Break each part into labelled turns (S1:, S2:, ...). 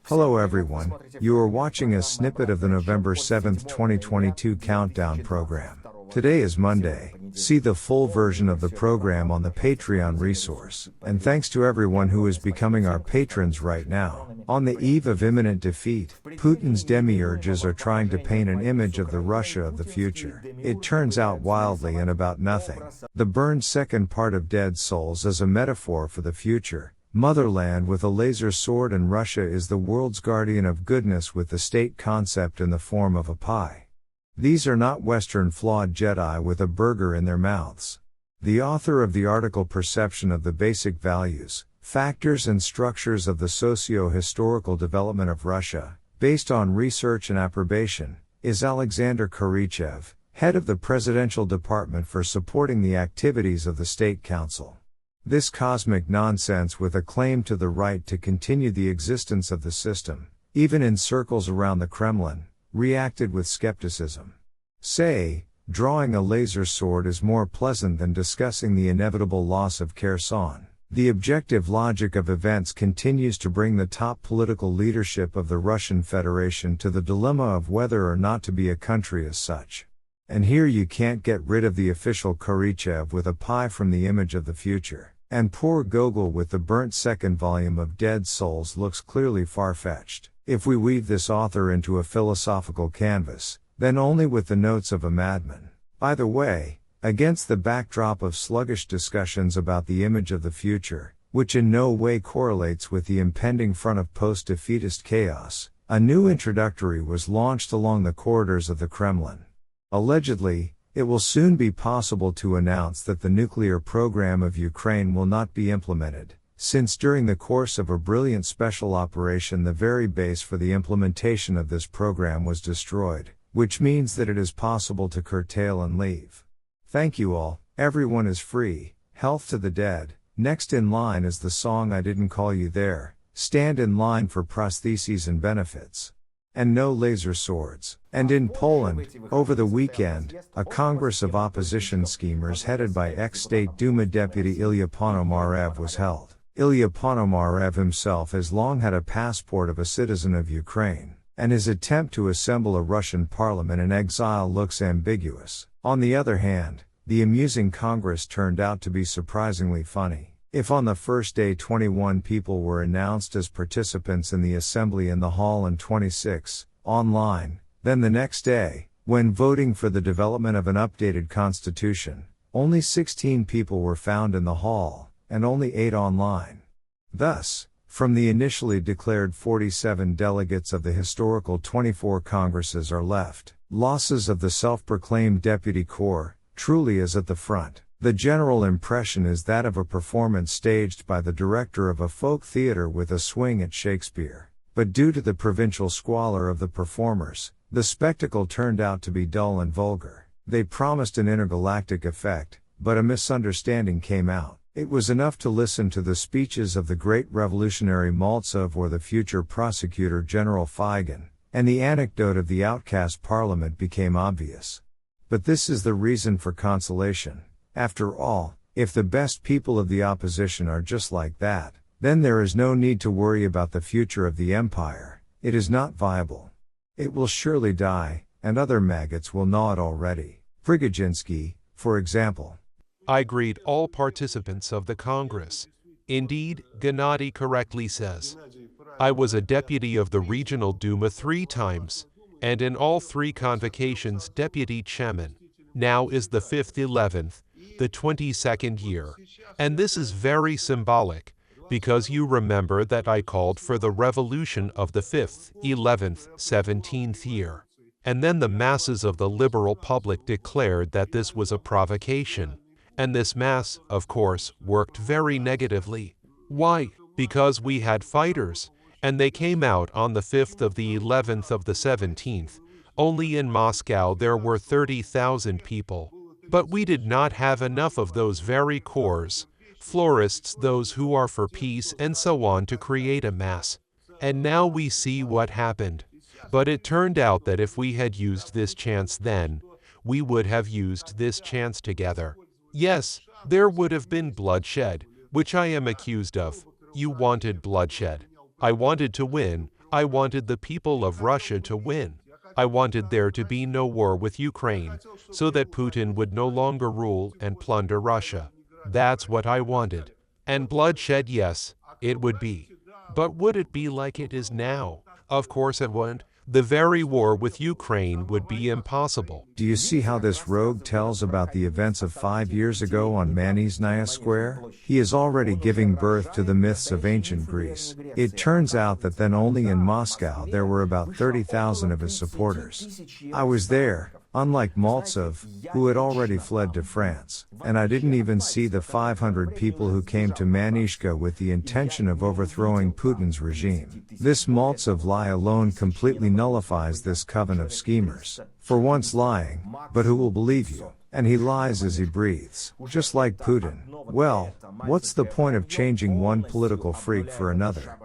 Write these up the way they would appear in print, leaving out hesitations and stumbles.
S1: Hello everyone, you are watching a snippet of the November 7, 2022 countdown program. Today is Monday. See the full version of the program on the Patreon resource. And thanks to everyone who is becoming our patrons right now. On the eve of imminent defeat, Putin's demiurges are trying to paint an image of the Russia of the future. It turns out wildly and about nothing. The burned second part of Dead Souls is a metaphor for the future. Motherland with a laser sword, and Russia is the world's guardian of goodness with the state concept in the form of a pie. These are not Western flawed Jedi with a burger in their mouths. The author of the article Perception of the Basic Values, Factors and Structures of the Socio-Historical Development of Russia, based on research and approbation, is Aleksandr, head of the Presidential Department for supporting the activities of the State Council. This cosmic nonsense with a claim to the right to continue the existence of the system, even in circles around the Kremlin, reacted with skepticism. Say, drawing a laser sword is more pleasant than discussing the inevitable loss of Kherson. The objective logic of events continues to bring the top political leadership of the Russian Federation to the dilemma of whether or not to be a country as such. And here you can't get rid of the official Khrushchev with a pie from the image of the future. And poor Gogol with the burnt second volume of Dead Souls looks clearly far-fetched. If we weave this author into a philosophical canvas, then only with the notes of a madman. By the way, against the backdrop of sluggish discussions about the image of the future, which in no way correlates with the impending front of post-defeatist chaos, a new introductory was launched along the corridors of the Kremlin. Allegedly, it will soon be possible to announce that the nuclear program of Ukraine will not be implemented, since during the course of a brilliant special operation the very base for the implementation of this program was destroyed, which means that it is possible to curtail and leave. Thank you all, everyone is free, health to the dead. Next in line is the song I Didn't Call You There, stand in line for prostheses and benefits. And no laser swords. And in Poland, over the weekend, a Congress of opposition schemers headed by ex-State Duma deputy Ilya Ponomarev was held. Ilya Ponomarev himself has long had a passport of a citizen of Ukraine, and his attempt to assemble a Russian parliament in exile looks ambiguous. On the other hand, the amusing Congress turned out to be surprisingly funny. If on the first day 21 people were announced as participants in the assembly in the hall and 26, online, then the next day, when voting for the development of an updated constitution, only 16 people were found in the hall, and only 8 online. Thus, from the initially declared 47 delegates of the historical 24 congresses are left, losses of the self-proclaimed deputy corps, truly is at the front. The general impression is that of a performance staged by the director of a folk theater with a swing at Shakespeare. But due to the provincial squalor of the performers, the spectacle turned out to be dull and vulgar. They promised an intergalactic effect, but a misunderstanding came out. It was enough to listen to the speeches of the great revolutionary Maltsov or the future prosecutor General Feigen, and the anecdote of the outcast parliament became obvious. But this is the reason for consolation. After all, if the best people of the opposition are just like that, then there is no need to worry about the future of the empire. It is not viable. It will surely die, and other maggots will gnaw it already. Prigozhinsky, for example.
S2: I greet all participants of the Congress. Indeed, Gennady correctly says. I was a deputy of the Regional Duma 3 times, and in all 3 convocations deputy chairman. Now is the 5th 11th, the 22nd year. And this is very symbolic, because you remember that I called for the revolution of the 5th, 11th, 17th year. And then the masses of the liberal public declared that this was a provocation. And this mass, of course, worked very negatively. Why? Because we had fighters, and they came out on the 5th of the 11th of the 17th. Only in Moscow there were 30,000 people. But we did not have enough of those very corps, florists, those who are for peace and so on, to create a mass. And now we see what happened. But it turned out that if we had used this chance then, we would have used this chance together. Yes, there would have been bloodshed, which I am accused of. You wanted bloodshed. I wanted to win. I wanted the people of Russia to win. I wanted there to be no war with Ukraine, so that Putin would no longer rule and plunder Russia. That's what I wanted. And bloodshed, yes, it would be. But would it be like it is now? Of course it wouldn't. The very war with Ukraine would be impossible.
S1: Do you see how this rogue tells about the events of 5 years ago on Manizhnaya Square? He is already giving birth to the myths of ancient Greece. It turns out that then only in Moscow there were about 30,000 of his supporters. I was there, unlike Maltsov, who had already fled to France, and I didn't even see the 500 people who came to Manishka with the intention of overthrowing Putin's regime. This Maltsov lie alone completely nullifies this coven of schemers. For once lying, but who will believe you? And he lies as he breathes, just like Putin. Well, what's the point of changing one political freak for another?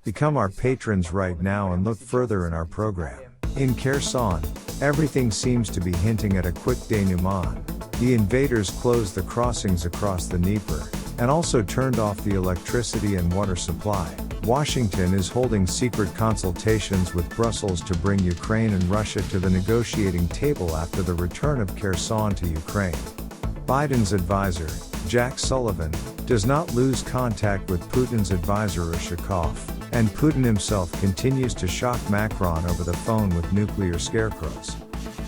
S1: Become our patrons right now and look further in our program. In Kherson, everything seems to be hinting at a quick denouement. The invaders closed the crossings across the Dnieper, and also turned off the electricity and water supply. Washington is holding secret consultations with Brussels to bring Ukraine and Russia to the negotiating table after the return of Kherson to Ukraine. Biden's advisor, Jack Sullivan, does not lose contact with Putin's advisor Ushakov, and Putin himself continues to shock Macron over the phone with nuclear scarecrows.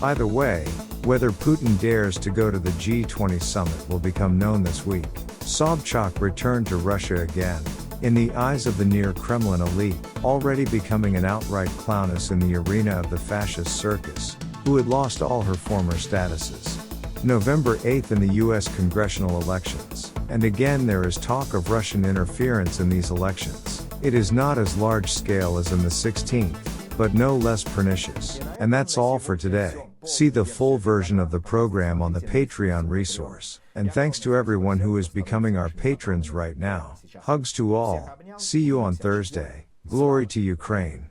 S1: Either way, whether Putin dares to go to the G20 summit will become known this week. Sobchak returned to Russia again, in the eyes of the near-Kremlin elite, already becoming an outright clowness in the arena of the fascist circus, who had lost all her former statuses. November 8th in the US congressional elections, and again there is talk of Russian interference in these elections. It is not as large scale as in the 16th, but no less pernicious. And that's all for today. See the full version of the program on the Patreon resource. And thanks to everyone who is becoming our patrons right now. Hugs to all. See you on Thursday. Glory to Ukraine.